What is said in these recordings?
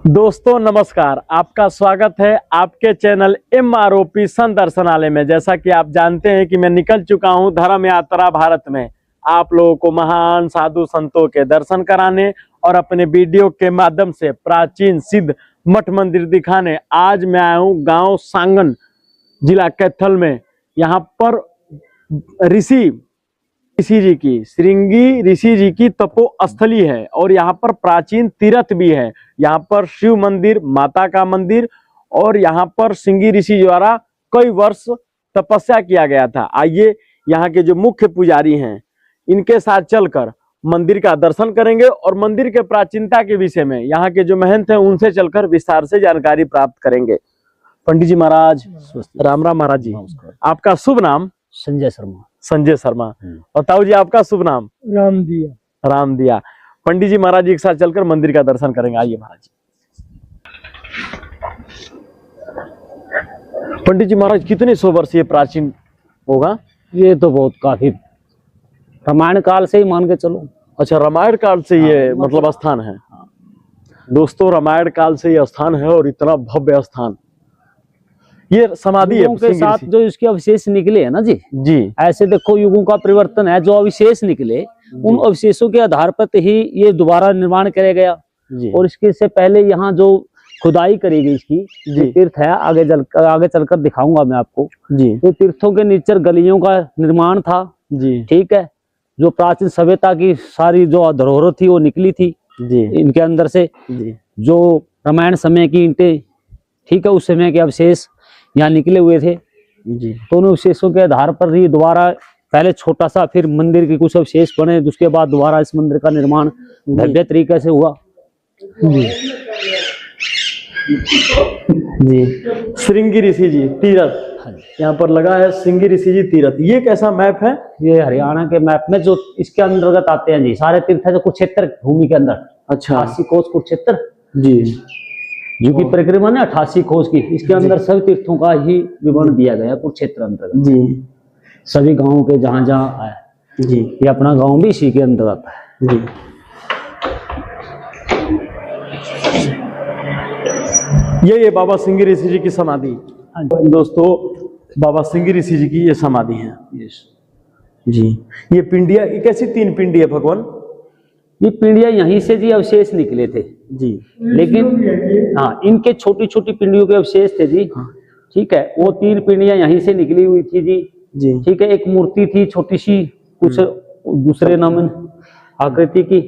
दोस्तों नमस्कार, आपका स्वागत है आपके चैनल MROP संत दर्शनालय में। जैसा कि आप जानते हैं कि मैं निकल चुका हूं धर्म यात्रा भारत में, आप लोगों को महान साधु संतों के दर्शन कराने और अपने वीडियो के माध्यम से प्राचीन सिद्ध मठ मंदिर दिखाने। आज मैं आया हूं गांव सांगन, जिला कैथल में। यहाँ पर ऋषि जी की, श्रृंगी ऋषि जी की तपोस्थली है और यहाँ पर प्राचीन तीर्थ भी है। यहाँ पर शिव मंदिर, माता का मंदिर और यहाँ पर श्रृंगी ऋषि द्वारा कई वर्ष तपस्या किया गया था। आइए यहाँ के जो मुख्य पुजारी हैं इनके साथ चलकर मंदिर का दर्शन करेंगे और मंदिर के प्राचीनता के विषय में यहाँ के जो महंत हैं उनसे चलकर विस्तार से जानकारी प्राप्त करेंगे। पंडित जी महाराज, राम राम महाराज जी। आपका शुभ नाम? संजय शर्मा। संजय शर्मा। और ताऊ जी आपका शुभ नाम? राम दिया। राम दिया। पंडित जी महाराज जी के साथ चलकर मंदिर का दर्शन करेंगे। आइए महाराज जी। पंडित जी महाराज कितने सौ वर्ष ये प्राचीन होगा? ये तो बहुत काफी रामायण काल से ही मान के चलो। अच्छा, रामायण काल से ये मतलब स्थान है। दोस्तों रामायण काल से ये स्थान है और इतना भव्य स्थान, ये समाधि है के साथ जो इसके अवशेष निकले है ना जी। ऐसे देखो युगों का परिवर्तन है, जो अवशेष निकले उन अवशेषों के आधार पर ही ये दोबारा निर्माण किया गया। और इसके से पहले यहाँ जो खुदाई करी गई इसकी तीर्थ है, आगे चलकर दिखाऊंगा मैं आपको जी। तो तीर्थों के नीचे गलियों का निर्माण था जी, ठीक है। जो प्राचीन सभ्यता की सारी जो धरोहर थी वो निकली थी जी इनके अंदर से जी। जो रामायण समय की ईंटें, ठीक है, उस समय के अवशेष यहाँ निकले हुए थे जी। तो उन अवशेषों के आधार पर ही दोबारा पहले छोटा सा, फिर मंदिर के कुछ अवशेष बने, उसके बाद दोबारा इस मंदिर का निर्माण भव्य तरीके से हुआ जी। जी श्रृंगी ऋषि जी तीर्थ यहाँ पर लगा है, श्रृंगी ऋषि जी तीर्थ। ये कैसा मैप है? ये हरियाणा के मैप में जो इसके अंतर्गत आते हैं जी सारे तीर्थ है, जो कुरुक्षेत्र भूमि के अंदर। अच्छा, 88 कोस कुरुक्षेत्र जी, जो की परिक्रमा ने 88 कोस की, इसके अंदर सभी तीर्थों का ही विवरण दिया गया कुरुक्षेत्र अंतर्गत जी। सभी गांवों के जहां जहां है जी, ये अपना गांव भी इसी के अंतर्गत है जी। ये बाबा श्रृंगी ऋषि जी की समाधि। दोस्तों बाबा श्रृंगी ऋषि जी की ये समाधि है जी। ये पिंडिया, ये कैसी 3 पिंडी है भगवान? ये पिंडिया यहीं से जी अवशेष निकले थे जी, लेकिन हाँ इनके छोटी छोटी पिंडियों के अवशेष थे जी, ठीक है। वो 3 पिंडियां यहीं से निकली हुई थी जी, ठीक है। एक मूर्ति थी छोटी सी, कुछ दूसरे नाम आकृति की,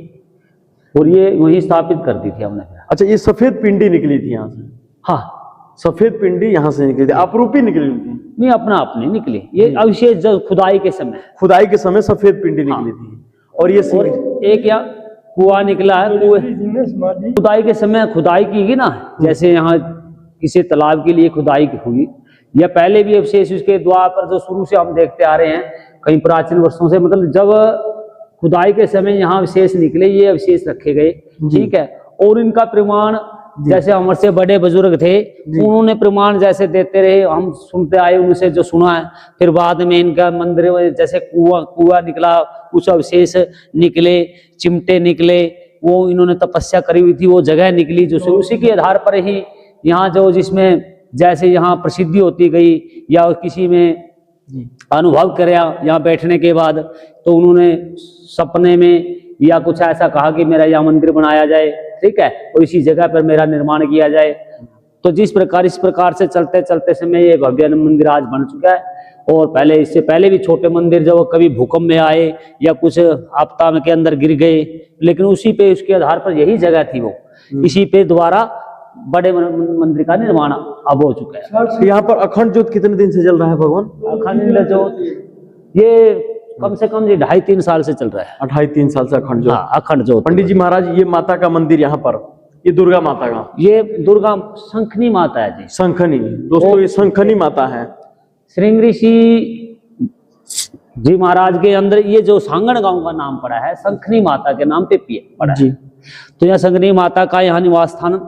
और ये वहीं स्थापित कर दी थी हमने। अच्छा, ये सफेद पिंडी निकली थी यहाँ से? हाँ, सफेद पिंडी यहाँ से निकली थी, अपरूपी निकली थी? नहीं, अपना आप नहीं निकली, ये अवशेष जब खुदाई के समय सफेद पिंडी निकली थी। और ये एक या कुआं निकला है, खुदाई के समय खुदाई की ना, जैसे यहाँ किसी तालाब के लिए खुदाई हुई, या पहले भी अवशेष उसके द्वार पर जो शुरू से हम देखते आ रहे हैं कई प्राचीन वर्षों से, मतलब जब खुदाई के समय यहाँ अवशेष निकले, ये अवशेष रखे गए, ठीक है। और इनका प्रमाण जैसे हमारे से बड़े बुजुर्ग थे उन्होंने प्रमाण जैसे देते रहे, हम सुनते आए उनसे जो सुना है। फिर बाद में इनका मंदिर में जैसे कुआं निकला, कुछ अवशेष निकले, चिमटे निकले, वो इन्होंने तपस्या करी हुई थी, वो जगह निकली जो उसी के आधार पर ही यहाँ जो जिसमें जैसे यहाँ प्रसिद्धि होती गई या किसी में अनुभव कराया यहाँ बैठने के बाद, तो उन्होंने सपने में या कुछ ऐसा कहा कि मेरा यहाँ मंदिर बनाया जाए, ठीक है, और इसी जगह पर मेरा निर्माण किया जाए। तो इस प्रकार से चलते चलते समय ये भव्य मंदिर आज बन चुका है। और पहले इससे पहले भी छोटे मंदिर जब कभी भूकंप में आए या कुछ आपदा के अंदर गिर गए, लेकिन उसी पे उसके आधार पर यही जगह थी, वो इसी पे दोबारा बड़े मंदिर का निर्माण अब हो चुका है। यहाँ पर अखंड ज्योत कितने दिन से जल रहा है भगवान? अखंड ज्योत ये कम से कम 2.5-3 साल से चल रहा है। 2.5-3 साल से अखंड ज्योत। अखंड ज्योत। पंडित जी महाराज, ये माता का मंदिर यहाँ पर, ये दुर्गा माता का, ये दुर्गा शंखनी माता है जी। शंखनी, दोस्तों ये शंखनी माता है। श्रृंगी ऋषि जी महाराज के अंदर ये जो सांगण गांव का नाम पड़ा है, शंखनी माता के नाम पे पड़ा जी। तो यहाँ शंखनी माता का यहाँ निवास स्थान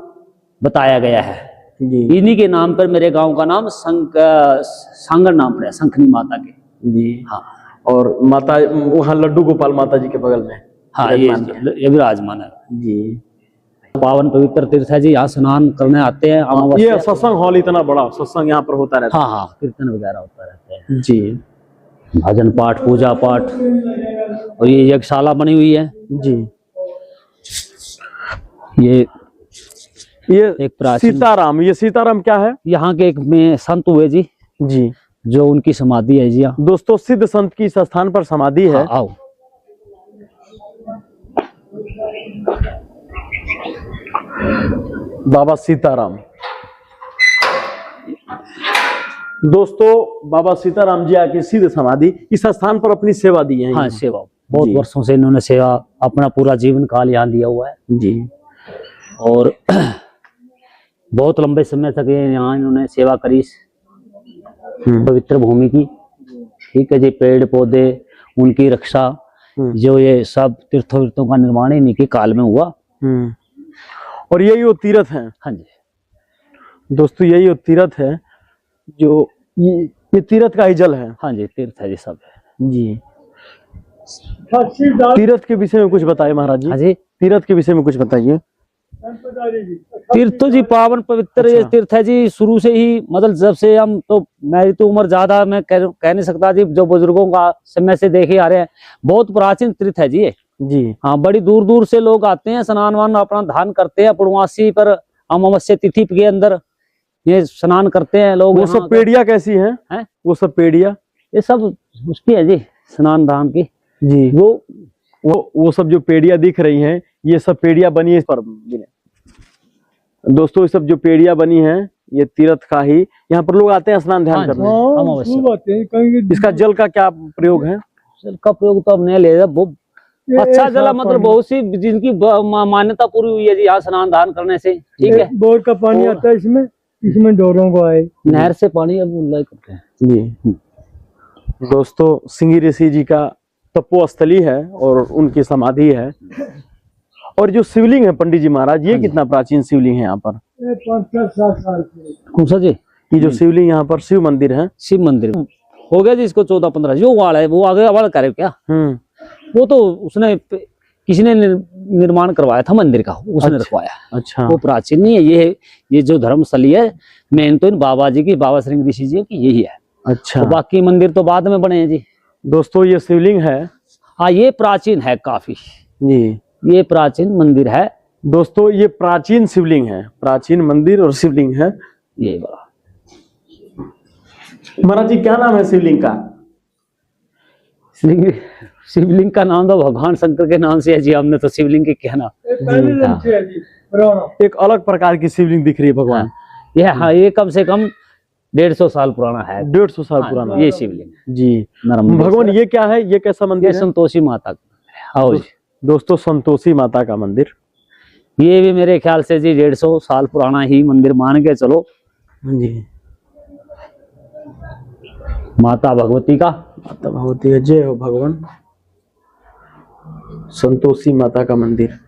बताया गया है जी। इन्हीं के नाम पर मेरे गांव का नाम सांगण नाम पड़ा है, शंखनी माता के जी। हाँ, और माता वहाँ लड्डू गोपाल माता जी के बगल में। हाँ, ये विराजमान है जी। पावन पवित्र तीर्थ है जी। यहाँ स्नान करने आते हैं ये सत्संग हॉल इतना बड़ा सत्संग यहाँ पर होता रहता है। हाँ हाँ, कीर्तन वगैरह होता रहता है जी। भजन पाठ पूजा पाठ। और ये यज्ञशाला बनी हुई है जी। ये एक प्राचीन सीताराम, ये सीताराम क्या है? यहाँ के एक में संत हुए जी जी, जो उनकी समाधि है जी। दोस्तों सिद्ध संत की इस स्थान पर समाधि है। आओ बाबा सीताराम। दोस्तों बाबा सीताराम जी आके सिद्ध समाधि इस स्थान पर अपनी सेवा दी है। हाँ, सेवा बहुत वर्षों से इन्होंने सेवा अपना पूरा जीवन काल यहाँ दिया हुआ है जी। और बहुत लंबे समय तक यहाँ इन्होंने सेवा करी पवित्र भूमि की। ठीक है जी। पेड़ पौधे उनकी रक्षा, जो ये सब तीर्थों का निर्माण इन्हीं के काल में हुआ। और यही वो तीर्थ है। हाँ जी दोस्तों यही वो तीर्थ है जो ये तीर्थ का ही जल है। हाँ जी, तीर्थ है जी सब जी। तीर्थ के विषय में कुछ बताइए महाराज जी। हाँ जी, तीर्थ के विषय में कुछ बताइए। तीर्थ तो जी पावन पवित्र ये तीर्थ है जी। शुरू से ही मतलब जब से हम तो, मेरी तो उम्र ज्यादा मैं कह नहीं सकता जी, जो बुजुर्गों का समय से देखे आ रहे हैं, बहुत प्राचीन तीर्थ है जी ये। जी हाँ, बड़ी दूर दूर से लोग आते हैं, स्नान वान अपना दान करते हैं। पूर्णमासी पर अमावस्या तिथि के अंदर ये स्नान करते हैं लोग। वो सब पेड़िया कैसी हैं? वो सब पेड़िया ये सब उसकी है जी, स्नान दान की जी। वो सब जो पेड़िया दिख रही हैं, ये सब पेड़िया बनी है इस पर। दोस्तों ये सब जो पेड़िया बनी है ये तीर्थ का ही, यहाँ पर लोग आते हैं स्नान ध्यान करने। इसका जल का क्या प्रयोग है? जल का प्रयोग तो हमने ले वो अच्छा जल, मतलब बहुत सी जिनकी मान्यता पूरी हुई है जी यहाँ स्नान दान करने से। ठीक है, बोर का पानी आता है इसमें डोरों को आए, नहर से पानी अब करते हैं जी। दोस्तों सिंगी ऋषि जी का तपोस्थली है और उनकी समाधि है। और जो शिवलिंग है पंडित जी महाराज, ये कितना प्राचीन शिवलिंग है यहाँ पर? 5-7 साल कौन सा जी? ये जो शिवलिंग यहाँ पर शिव मंदिर है, शिव मंदिर हो गया जी इसको 14-15। जो वाड़ है वो आगे वाड़ करे क्या? वो तो उसने किसी ने निर्माण करवाया था मंदिर का, उसने रखवाया। अच्छा, वो प्राचीन नहीं है। ये जो धर्मस्थली है मेन तो इन बाबा जी की, बाबा सिंह ऋषि जी की यही है। अच्छा, तो बाकी मंदिर तो बाद में बने हैं जी। दोस्तों ये शिवलिंग है। हाँ, ये प्राचीन है काफी जी। ये प्राचीन मंदिर है दोस्तों, ये प्राचीन शिवलिंग है, प्राचीन मंदिर और शिवलिंग है ये बड़ा। महाराज जी क्या नाम है शिवलिंग का? शिवलिंग का नाम तो भगवान शंकर के नाम से है जी। हमने तो शिवलिंग के क्या नाम, एक अलग प्रकार की शिवलिंग दिख रही है भगवान। हाँ, ये कम से कम 150 साल पुराना है। 150 साल पुराना ये शिवलिंग जी। भगवान ये क्या है? ये कैसा मंदिर है? संतोषी माता का। आओ जी दोस्तों, संतोषी माता का मंदिर। ये भी मेरे ख्याल से जी 150 साल पुराना ही मंदिर मान के चलो जी। माता भगवती का, माता भगवती है, जय हो भगवान। संतोषी माता का मंदिर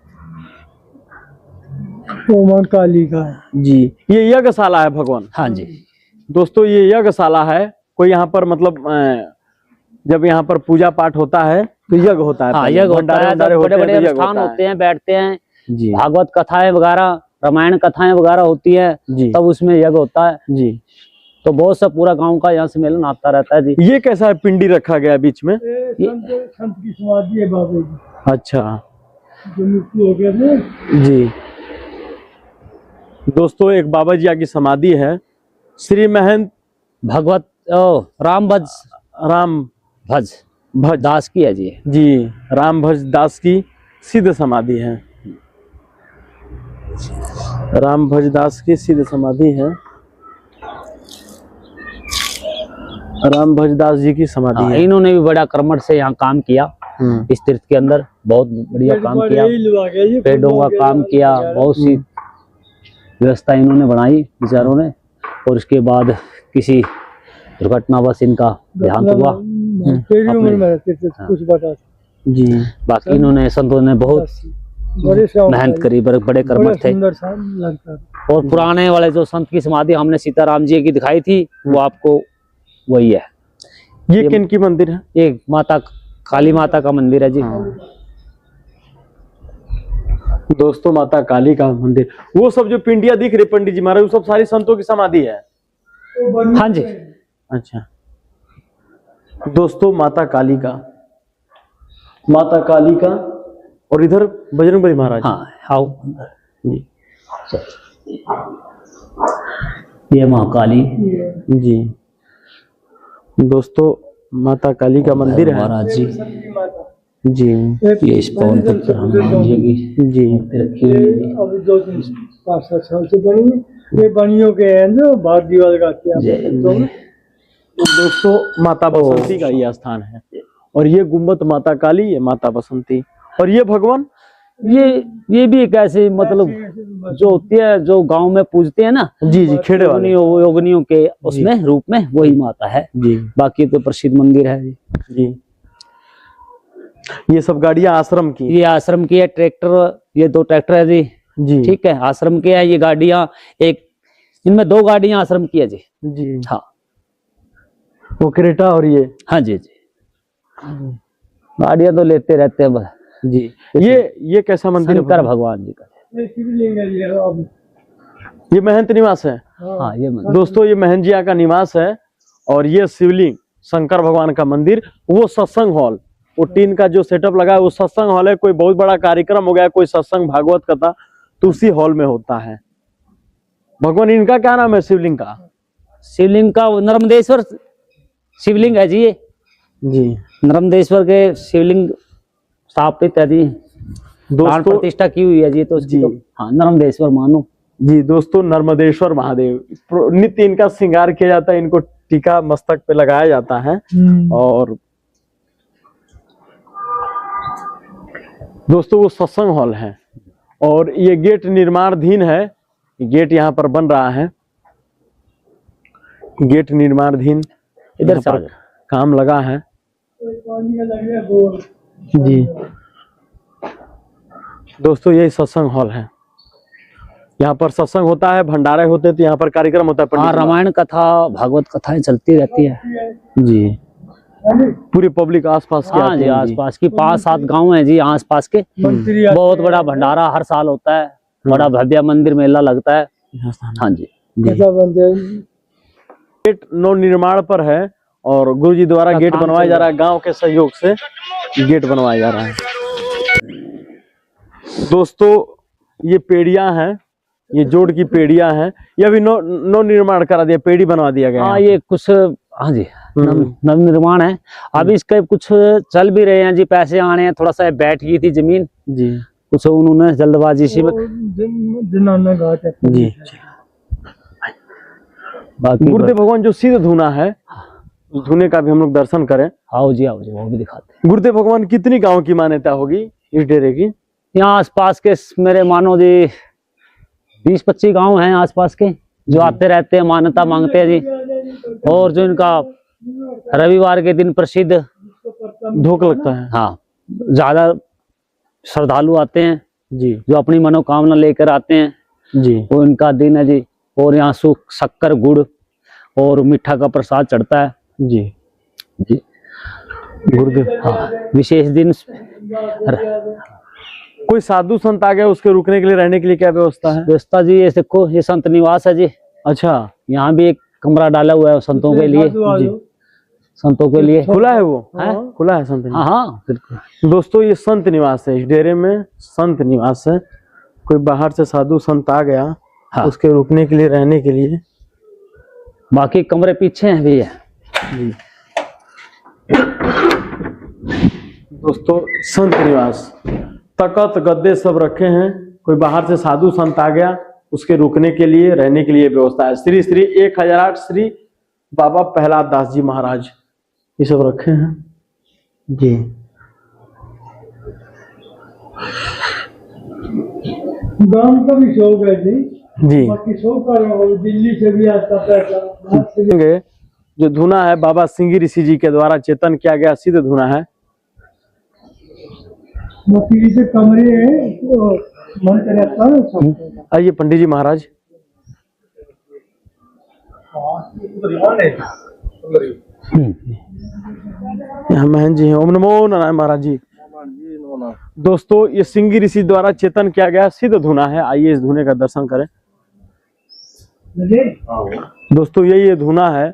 ओमान काली का है जी। ये यज्ञशाला है भगवान। हाँ जी दोस्तों, ये यज्ञशाला है। कोई यहाँ पर मतलब जब यहाँ पर पूजा पाठ होता है तो यज्ञ होता है। हाँ, यज्ञ होता है, बड़े बड़े अनुष्ठान होते हैं, बैठते हैं जी। भागवत कथाएं वगैरह, रामायण कथाएं वगैरह होती है जी, तब उसमें यज्ञ होता है जी। तो बहुत सा पूरा गांव का यहाँ से मेलन आता रहता है जी। ये कैसा है? पिंडी रखा गया बीच में? संत की समाधि है बाबा जी। अच्छा, जो मृत्यु हो गया था जी। दोस्तों एक बाबा जी की समाधि है। श्री महंत भगवत राम भज दास की है जी। राम भज दास की सिद्ध समाधि है। राम भज दास की सिद्ध समाधि है। राम भज दास जी की समाधि है। इन्होंने भी बड़ा कर्मठ से यहाँ काम किया इस तीर्थ के अंदर, बहुत बढ़िया काम किया, पेड़ों का काम किया, बहुत सी व्यवस्था इन्होंने बनाई बेचारों ने। और उसके बाद किसी दुर्घटनावश इनका देहांत हुआ जी। बाकी इन्होंने संतों ने बहुत मेहनत करी, बड़े कर्मठ थे। और पुराने वाले जो संत की समाधि हमने सीताराम जी की दिखाई थी, वो आपको वही है। ये किन की मंदिर है? एक माता काली माता का मंदिर है जी। दोस्तों माता काली का मंदिर, वो सब जो पिंडियां दिख रही पंडित जी महाराज, वो सब सारी संतों की समाधि है। हाँ जी। अच्छा दोस्तों माता काली का, माता काली का, और इधर बजरंगबली महाराज। हाँ आओ जी ये महाकाली जी। दोस्तों माता काली का मंदिर है महाराज जी। जी। ये इस पवन पुत्र हनुमान जी की जी रखी हुई है जी। अभी 2-5 साल से बनी है। ये बनियों के हैं जो बाहर दीवार लगाते हैं। दोस्तों माता बसंती का ये स्थान है, और ये गुम्बद माता काली, ये माता बसंती, और ये भगवान, ये भी एक ऐसे मतलब जो होती है जो गांव में पूजते हैं ना। जी जी खेड़े वाले योगनियों के उसमें रूप में वही माता है जी। बाकी तो प्रसिद्ध मंदिर है जी। जी ये सब गाड़ियां आश्रम की, ये आश्रम की है। ट्रैक्टर, ये 2 ट्रैक्टर है जी। जी ठीक है, आश्रम के है ये गाड़ियां। एक इनमें 2 गाड़ियां आश्रम की है जी। जी। हाँ वो क्रेटा और ये, हाँ जी जी। गाड़ियां तो लेते रहते हैं बस जी। ये कैसा मंदिर है? शंकर भगवान जी का। ये महंत निवास है। हाँ ये मंदिर। दोस्तों ये महंत जिया का निवास है, और ये शिवलिंग शंकर भगवान का मंदिर। वो सत्संग हॉल, वो टीन का जो सेटअप लगा है वो सत्संग हॉल है। कोई बहुत बड़ा कार्यक्रम हो गया, कोई सत्संग भागवत कथा, तो उसी हॉल में होता है। भगवान इनका क्या नाम है शिवलिंग का? शिवलिंग का नर्मदेश्वर शिवलिंग है जी। ये जी नर्मदेश्वर के शिवलिंग स्थापित है जी। प्राण दोस्तों प्रतिष्ठा की हुई है जी। तो जी। तो हाँ नर्मदेश्वर मानो जी। दोस्तों नर्मदेश्वर महादेव, नित्य इनका श्रृंगार किया जाता है, इनको टीका मस्तक पे लगाया जाता है। और दोस्तों वो सत्संग हॉल है, और ये गेट निर्माणाधीन है। गेट यहाँ पर बन रहा है, गेट निर्माणाधीन, इधर से काम लगा है जी। दोस्तों यही सत्संग हॉल है, यहाँ पर सत्संग होता है, भंडारे होते हैं, तो यहाँ पर कार्यक्रम होता है। हाँ रामायण कथा भागवत कथाएं चलती रहती है जी। पूरी पब्लिक आसपास के हाँ आते जी। हैं आसपास की 5-7 गांव हैं जी आसपास के। बहुत बड़ा भंडारा हर साल होता है। बड़ा भव्य मंदिर मेला लगता है। हाँ जी। गेट नव निर्माण पर है, और गुरु जी द्वारा गेट बनवाया जा रहा है। गांव के सहयोग से गेट बनवाया जा रहा है। दोस्तों ये पेड़ियां हैं, ये जोड़ की पेड़ियां हैं। ये अभी नव निर्माण करा दिया, पेड़ी बनवा दिया गया। हाँ ये कुछ हाँ जी नव निर्माण है। अभी इसके कुछ चल भी रहे हैं जी। पैसे आने हैं, थोड़ा सा बैठ गई थी जमीन जी। कुछ उन्होंने जल्दबाजी से जी। बाकी गुरुदेव भगवान जो सिद्ध धुना है, उस धुने का भी हम लोग दर्शन करें। आओ जी वो भी दिखाते हैं। गुरुदेव भगवान कितनी गांव की मान्यता होगी इस डेरे की? यहाँ आसपास के मेरे मानो जी 20-25 गांव हैं आसपास के, जो आते रहते हैं, मान्यता मांगते हैं जी। और जो इनका रविवार के दिन प्रसिद्ध धोख लगता है। हाँ ज्यादा श्रद्धालु आते हैं जी, जो अपनी मनोकामना लेकर आते हैं जी। वो इनका दिन है जी। और यहाँ सुख शक्कर गुड़ और मीठा का प्रसाद चढ़ता है जी जी। गुरुदेव हाँ विशेष दिन। कोई साधु संत आ गया, उसके रुकने के लिए, रहने के लिए क्या व्यवस्था है? व्यवस्था जी ये देखो, ये संत निवास है जी। अच्छा, यहाँ भी एक कमरा डाला हुआ है संतों के लिए जी। संतों के लिए खुला है वो है? खुला है संत निवास। हाँ हाँ बिल्कुल। दोस्तों ये संत निवास है, इस डेरे में संत निवास है। कोई बाहर से साधु संत आ गया, हाँ। उसके रुकने के लिए, रहने के लिए। बाकी कमरे पीछे हैं भैया जी। दोस्तों संत निवास, तकत गद्दे सब रखे हैं। कोई बाहर से साधु संत आ गया, उसके रुकने के लिए, रहने के लिए व्यवस्था है। श्री श्री 1008 श्री बाबा प्रहलाद दास जी महाराज, ये सब रखे हैं जी। गांव का भी शौक है जी। जी बाकी शौक का दिल्ली से भी आता पैसा। जो धुना है बाबा सिंगी ऋषि जी के द्वारा चेतन किया गया सिद्ध धुना है। बाकी से कमरे हैं तो मन रहता है। आइए पंडित जी महाराज। यहाँ महन जी हैं। ओम नमो नारायण महाराज जी। धुना। दोस्तों ये सिंगी ऋषि द्वारा चेतन किया गया सिद्ध धुना है। आइए इस धुने का दर्शन करें। दोस्तों ये धुना है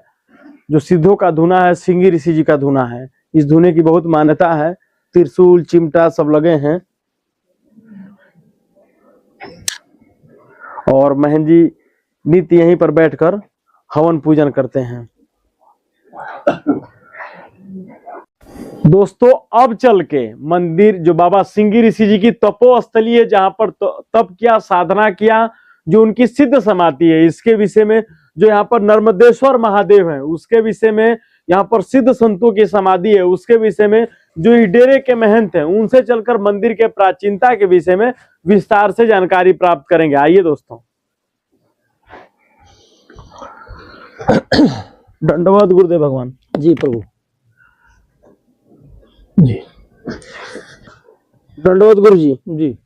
जो सिद्धों का धुना है, सिंगी ऋषि जी का धुना है। इस धुने की बहुत मान्यता है। त्रिशूल चिमटा सब लगे हैं और महन जी नित्य यहीं पर बैठकर हवन पूजन करते हैं। दोस्तों अब चल के मंदिर जो बाबा सिंगी ऋषि जी की तपोस्थली है, जहां पर तप किया, साधना किया, जो उनकी सिद्ध समाधि है, इसके विषय में, जो यहाँ पर नर्मदेश्वर महादेव है उसके विषय में, यहाँ पर सिद्ध संतों की समाधि है उसके विषय में, जो इस डेरे के महंत हैं उनसे चलकर मंदिर के प्राचीनता के विषय में विस्तार से जानकारी प्राप्त करेंगे। आइए दोस्तों। दंडवत गुरुदेव भगवान जी प्रभु जी। दंडवत गुरु जी। जी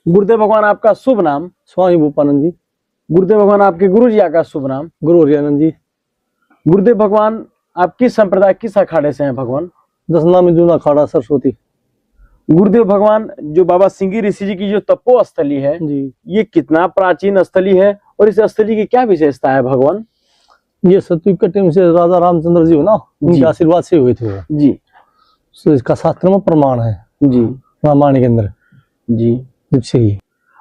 गुरुदेव भगवान आपका शुभ नाम? स्वामी भूपानंद जी। गुरुदेव भगवान आपके गुरु जी का शुभ नाम? गुरु हरियानंद जी। गुरुदेव भगवान आप किस संप्रदाय, किस अखाड़े से हैं भगवान? दसना में जूना अखाड़ा सरस्वती। गुरुदेव भगवान जो बाबा सिंगी ऋषि जी की जो तपो स्थली है जी, ये कितना प्राचीन स्थली है और इस स्थली की क्या विशेषता है भगवान? ये सतयुग के टाइम से राजा रामचंद्र जी हो ना, उनके आशीर्वाद से हुए थे वो जी। तो इसका शास्त्र में प्रमाण है जी रामायण के अंदर जी। जब से ही।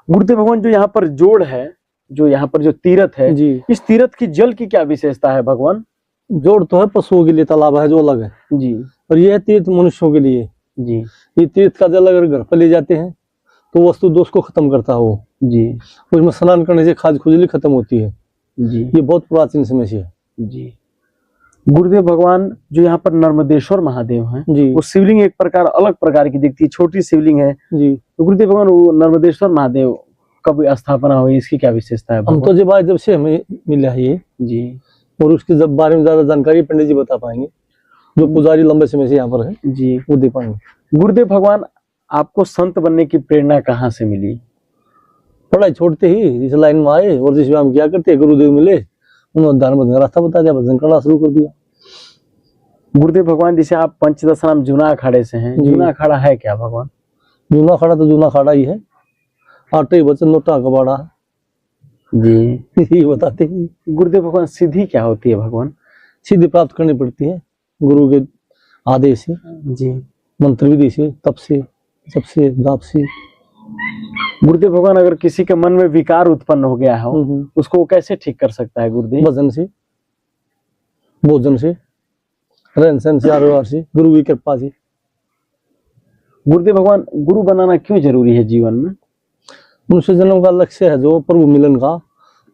गुरुदेव भगवान जो यहाँ पर जोड़ है, जो यहाँ पर जो तीर्थ है जी, इस तीर्थ की जल की क्या विशेषता है भगवान? जोड़ तो है पशुओं के लिए तालाब है जो अलग है जी और यह है तीर्थ मनुष्यों के लिए। जी ये तीर्थ का जल अगर घर पर ले जाते हैं तो वस्तु दोष को खत्म करता है वो जी। उसमें स्नान करने से खाज खुजली खत्म होती है। जी ये बहुत प्राचीन समय से है जी। गुरुदेव भगवान जो यहाँ पर नर्मदेश्वर महादेव हैं जी। वो शिवलिंग एक प्रकार अलग प्रकार की दिखती है, छोटी शिवलिंग है। जी तो गुरुदेव भगवान वो नर्मदेश्वर महादेव कब स्थापना हुई, इसकी क्या विशेषता है हम भगवान? तो जब से हमें मिला है ये जी और उसके जब बारे में ज्यादा जानकारी पंडित जी बता पाएंगे, जो पुजारी लंबे समय से यहाँ पर है जी। वो दे पाएंगे। गुरुदेव भगवान आपको संत बनने की प्रेरणा कहाँ से मिली? पढ़ाई छोड़ते ही इस लाइन में आए और जिसमें हम क्या करते गुरुदेव मिले, उन्होंने ध्यान भजन रास्ता बता दिया, भजन करना शुरू कर दिया। गुरुदेव भगवान जैसे आप पंचदशनाम जूना अखाड़े से हैं, जी। जूना अखाड़ा है क्या भगवान? जूना खाड़ा तो जूना खाड़ा ही है, आटे वचन नोटा कबाड़ा जी। ये बताते हैं। गुरुदेव भगवान सिद्धि क्या होती है भगवान? सिद्धि प्राप्त करनी पड़ती है गुरु के आदेश से, जी। मंत्र विधि से, तप से, जप से, दाप से। गुरुदेव भगवान अगर किसी के मन में विकार उत्पन्न हो गया हो उसको वो कैसे ठीक कर सकता है गुरुदेव? भजन से, भोजन से, रहन सहन से, व्यवहार से, गुरु की कृपा से। गुरुदेव भगवान गुरु बनाना क्यों जरूरी है जीवन में? मनुष्य जन्म का लक्ष्य है जो प्रभु मिलन का,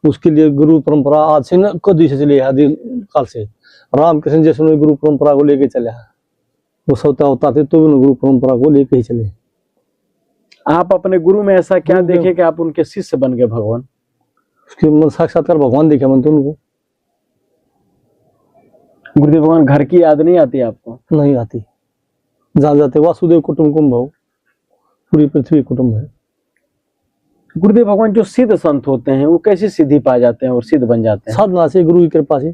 उसके लिए गुरु परंपरा आज से न कभी से चली है, आदि काल से। रामकृष्ण जैसे उन्होंने गुरु परंपरा को लेके चले हैं, वो सौता होता थे तो उन्होंने गुरु परंपरा को लेके ही चले। आप अपने गुरु में ऐसा क्या देखे कि आप उनके शिष्य बन गए भगवान? उसके मन साक्षात्कार भगवान देखे मन तो उनको। गुरुदेव भगवान घर की याद नहीं आती आपको? नहीं आती। जहाँ जाते वासुदेव कुटुंब भाव, पूरी पृथ्वी कुटुंब है। गुरुदेव भगवान जो सिद्ध संत होते हैं वो कैसे सिद्धि पा जाते हैं और सिद्ध बन जाते हैं? साधना से, गुरु की कृपा से।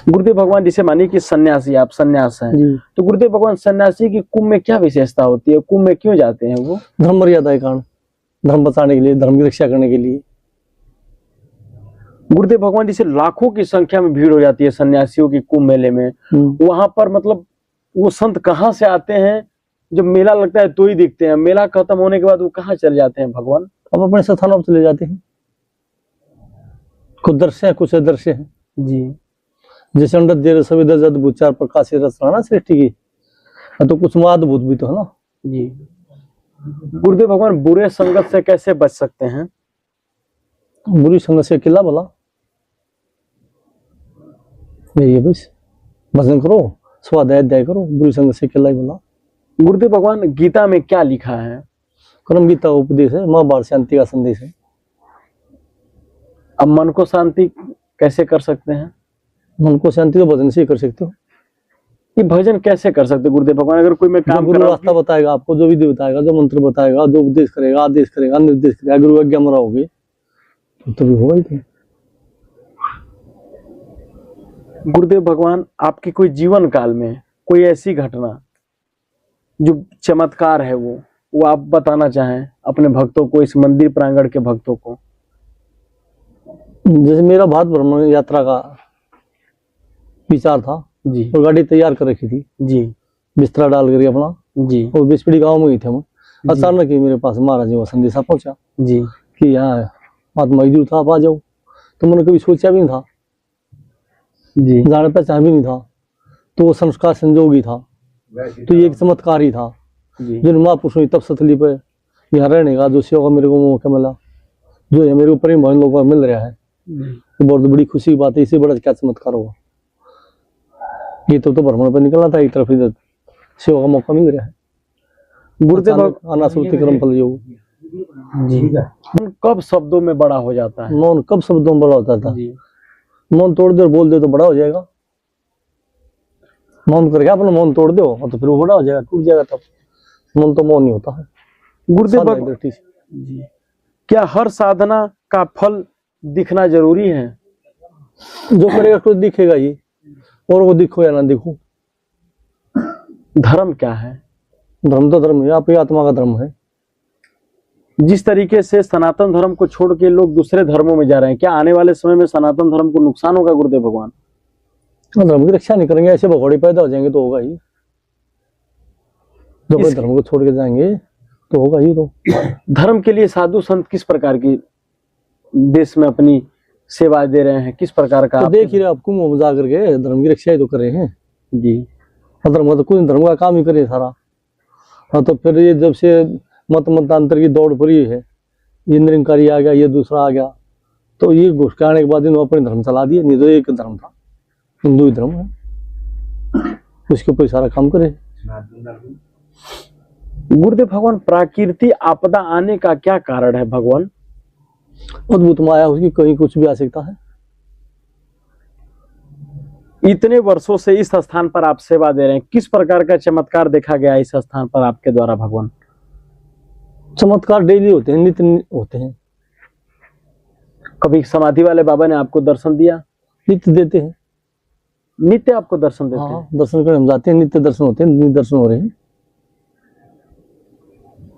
गुरुदेव भगवान जिसे मानिए कि सन्यासी, आप सन्यास हैं, तो गुरुदेव भगवान सन्यासी की कुंभ में क्या विशेषता होती है? कुंभ में क्यों जाते हैं वो? धर्म मर्यादा के कारण, धर्म बचाने के लिए, धर्म की रक्षा करने के लिए। गुरुदेव भगवान जिसे लाखों की संख्या में भीड़ हो जाती है सन्यासियों की कुंभ मेले में, वहां पर मतलब वो संत कहाँ से आते हैं? जब मेला लगता है तो ही दिखते हैं, मेला खत्म होने के बाद वो कहाँ चले जाते हैं भगवान? अब अपने स्थानों पर चले जाते हैं। कुछ दर्शे हैं, कुछ अदर्शे हैं जी। जैसे अंडर सविधा अद्भुत चार प्रकाश रचना ना सृष्टि की, तो कुछ अद्भुत भी तो है ना जी। गुरुदेव भगवान बुरे संगत से कैसे बच सकते हैं? बुरी संगत से अकेला भला, यही बस भजन करो, स्वाध्याय अध्याय करो, बुरी संगत से अकेला ही भला। गुरुदेव भगवान गीता में क्या लिखा है? कर्म गीता उपदेश है, महाभारत शांति का संदेश है। अब मन को शांति कैसे कर सकते हैं? मन को शांति तो भजन से ही कर सकते हो। ये भजन कैसे कर सकते गुरुदेव भगवान? अगर कोई मैं काम कर रहा हूं, रास्ता बताएगा आपको, जो विधि बताएगा, जो मंत्र बताएगा, जो उपदेश करेगा, आदेश करेगा, निर्देश करेगा, गुरु आज्ञा में रहोगे तो भी होगा ही। तो गुरुदेव भगवान आपके कोई जीवन काल में कोई ऐसी घटना जो चमत्कार है वो आप बताना चाहें अपने भक्तों को, इस मंदिर प्रांगण के भक्तों को। जैसे मेरा भारत भ्रमण यात्रा का विचार था जी और गाड़ी तैयार कर रखी थी जी बिस्तरा डाल करके अपना, जी और बिस्पड़ी गांव में ही थे हम। अचानक ही मेरे पास महाराज जी का संदेशा पहुंचा जी कि यहाँ महात्मा मजदूर था, आप आ जाओ। तो मैंने कभी सोचा भी नहीं था, जी जाने पहचान भी नहीं था, तो वो संस्कार संजोग ही था, तो ये एक चमत्कार ही था। जी जिन महापुरुषों की तपस्या पे यहाँ रहने का जो सेवा का मेरे को मौका मिला, जो ये मेरे को प्रेम भावन लोगों को मिल रहा है, ये बहुत बड़ी खुशी की बात है। इससे बड़ा क्या चमत्कार होगा। ये तो भ्रमण पर निकलना था, एक तरफ इधर सेवा का मौका मिल रहा है। गुरुदेव अनासुरति कर्म फल योग। जी कब शब्दों में बड़ा हो जाता है? मौन कब शब्दों में बड़ा होता था? जी मौन तोड़ दे और बोल दे तो बड़ा हो जाएगा। मौन करके अपना मौन तोड़ दो और तो फिर वो बड़ा हो जाएगा, टूट जाएगा। तब मौन तो मौन नहीं होता है। गुरुदेव दृष्टि से जी क्या हर साधना का फल दिखना जरूरी है? जो करेगा तो दिखेगा ही, और वो दिखो या ना दिखो। धर्म क्या है? धर्म तो धर्म है, आपकी आत्मा का धर्म है। जिस तरीके से सनातन धर्म को छोड़ के लोग दूसरे धर्मों में जा रहे हैं, क्या आने वाले समय में सनातन धर्म को नुकसान होगा गुरुदेव भगवान? धर्म की रक्षा नहीं करेंगे, ऐसे भगोड़े पैदा हो जाएंगे तो होगा ही। जो अपने धर्म को छोड़ के जाएंगे तो होगा ही। तो धर्म के लिए साधु संत किस प्रकार की देश में अपनी सेवा दे रहे हैं, किस प्रकार का? तो देख ही रहे आपको, मुंह जा करके धर्म की रक्षा ही तो कर रहे हैं जी। धर्म तो कुछ धर्म का काम ही करे सारा। हाँ तो फिर ये जब से मतांतर की दौड़ पड़ी है, ये निरंकारी आ गया, ये दूसरा आ गया, तो ये घुस आने के बाद इन्होंने अपने धर्म चला दिए। नहीं तो एक धर्म था, हिंदू ही धर्म है, उसके ऊपर सारा काम करे। गुरुदेव भगवान प्राकृतिक आपदा आने का क्या कारण है भगवान? अद्भुत माया उसकी, कहीं कुछ भी आ सकता है। इतने वर्षों से इस स्थान पर आप सेवा दे रहे हैं, किस प्रकार का चमत्कार देखा गया इस स्थान पर आपके द्वारा भगवान? चमत्कार डेली होते हैं, नित्य होते हैं। कभी समाधि वाले बाबा ने आपको दर्शन दिया? नित्य देते हैं। नित्य आपको दर्शन देते हाँ, दर्शन करने हम जाते हैं, नित्य दर्शन होते हैं, नित्य दर्शन हो रहे हैं।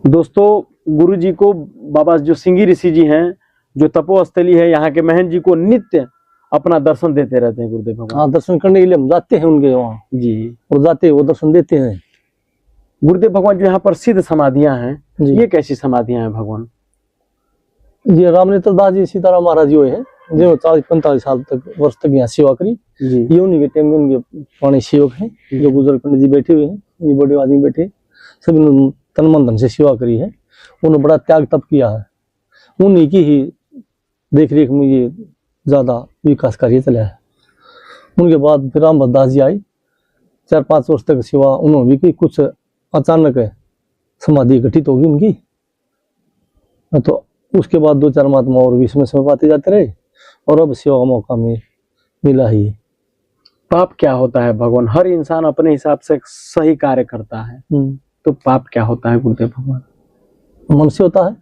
दोस्तों गुरु जी को, बाबा जो सिंगी ऋषि जी हैं, जो तपोस्थली है, यहाँ के महंत जी को नित्य अपना दर्शन देते रहते हैं गुरुदेव भगवान। हाँ, दर्शन करने के लिए हम जाते हैं उनके वहाँ जी, और जाते हैं, वो दर्शन देते हैं। गुरुदेव भगवान जो यहाँ पर सिद्ध समाधियां हैं, जी। ये कैसी समाधियां हैं भगवान? ये रामनेत्र दास जी सीताराम महाराज जी हुए हैं, जो 40-45 साल तक वर्ष तक यहाँ सेवा करी। जी ये उन्हीं के टाइम में उनके पुराने सेवक हैं, जो बुजुर्ग पंडित जी बैठे हुए हैं, ये बड़े आदमी बैठे, सभी ने तन मन धन से सेवा करी है। उन्होंने बड़ा त्याग तप किया है, उन्हीं की ही देख रेख में ये ज्यादा विकास कार्य चला है। उनके बाद फिर राम भद्दास जी आए, 4-5 वर्ष तक सेवा उन्होंने भी की। कुछ अचानक समाधि घटित होगी उनकी, तो उसके बाद 2-4 महात्मा और भी इसमें समय पाते जाते रहे, और अब सेवा का मौका में मिला ही। पाप क्या होता है भगवान? हर इंसान अपने हिसाब से सही कार्य करता है, तो पाप क्या होता है गुरुदेव भगवान? मन से होता है।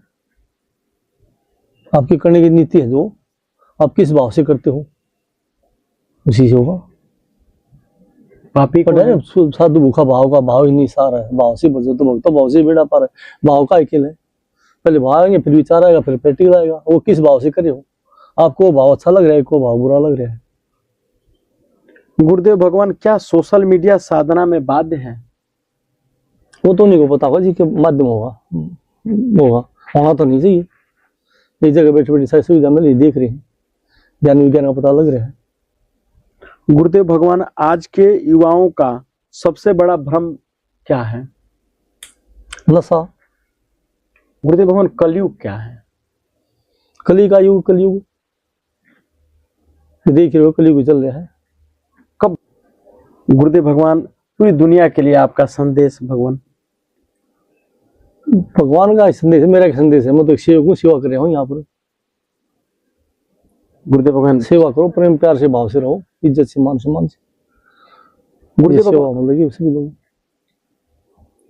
आपकी करने की नीति है, जो आप किस भाव से करते हो उसी से होगा। पापी को साधु भूखा भाव का भाव ही नहीं सारा है। भाव से बचो तो भक्तो भाव से बेड़ा पार है। भाव का अकेले है, पहले भाव आएंगे, फिर विचार आएगा, फिर प्रैक्टिकल आएगा। वो किस भाव से करे हो, आपको भाव अच्छा लग रहा है, को भाव बुरा लग रहा है। गुरुदेव भगवान क्या सोशल मीडिया साधना में बाध्य है? वो तो नहीं को पता होगा जी के माध्यम होगा, होना तो नहीं चाहिए। एक जगह बैठे बैठे सारी सुविधा मिली, देख रहे हैं, ज्ञान विज्ञान का पता लग रहा है। गुरुदेव भगवान आज के युवाओं का सबसे बड़ा भ्रम क्या है? नशा। गुरुदेव भगवान कलयुग क्या है? कली का युग, कलयुग देख रहे हो, कलयुग चल रहा है। कब गुरुदेव भगवान पूरी दुनिया के लिए आपका संदेश? भगवान का संदेश है, मेरा संदेश है। मैं तो सेवक हूँ, सेवा कर रहा हूँ यहाँ पर। गुरुदेव भगवान सेवा करो, प्रेम प्यार से, भाव से रहो, इज्जत से, मान सम्मान से। गुरुदेव सेवा मतलब कि सभी लोग।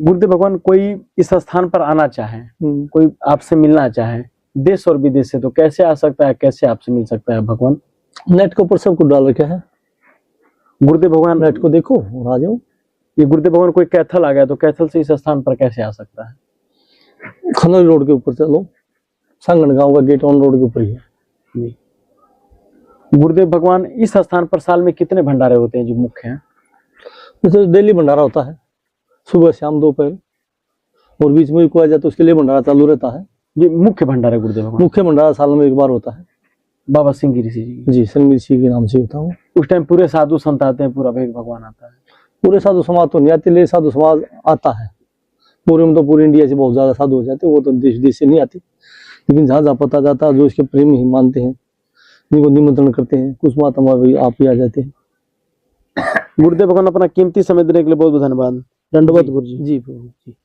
गुरुदेव भगवान कोई इस स्थान पर आना चाहे, कोई आपसे मिलना चाहे देश और विदेश से, तो कैसे आ सकता है, कैसे आपसे मिल सकता है भगवान? नेट के ऊपर सब कुछ डाल रखा है। गुरुदेव भगवान नेट को देखो और आ जाओ। ये गुरुदेव भगवान कोई कैथल आ गया तो कैथल से इस स्थान पर कैसे आ सकता है? खनौली रोड के ऊपर चलो, सांगण गांव का गेट ऑन रोड के ऊपर ही है। जी। गुरुदेव भगवान इस स्थान पर साल में कितने भंडारे होते हैं जो मुख्य हैं? जैसे डेली भंडारा होता है, सुबह शाम दोपहर, और बीच में कोई आ जाए तो उसके लिए भंडारा चालू रहता है। ये मुख्य भंडारा है गुरुदेव भगवान? मुख्य भंडारा साल में एक बार होता है। बाबा सिंह गिरी ऋषि जी? जी, सिंह ऋषि के नाम से होता है। उस टाइम पूरे साधु संत आते हैं, पूरा भेग भगवान आता है? पूरे साधु समाज तो नहीं आते, लेकिन साधु समाज आता है। पूरे में तो पूरे इंडिया से बहुत ज्यादा साधु हो जाते हैं, वो तो देश विदेश से नहीं आते, लेकिन जहाँ जहाँ पता जाता है जो इसके प्रेम ही मानते हैं जिनको निमंत्रण करते हैं, कुछ महात्मा भी आप ही आ जाते हैं। गुरुदेव भगवान अपना कीमती समय देने के लिए बहुत बहुत धन्यवाद। दंडवत गुरु जी। जी प्रभु जी।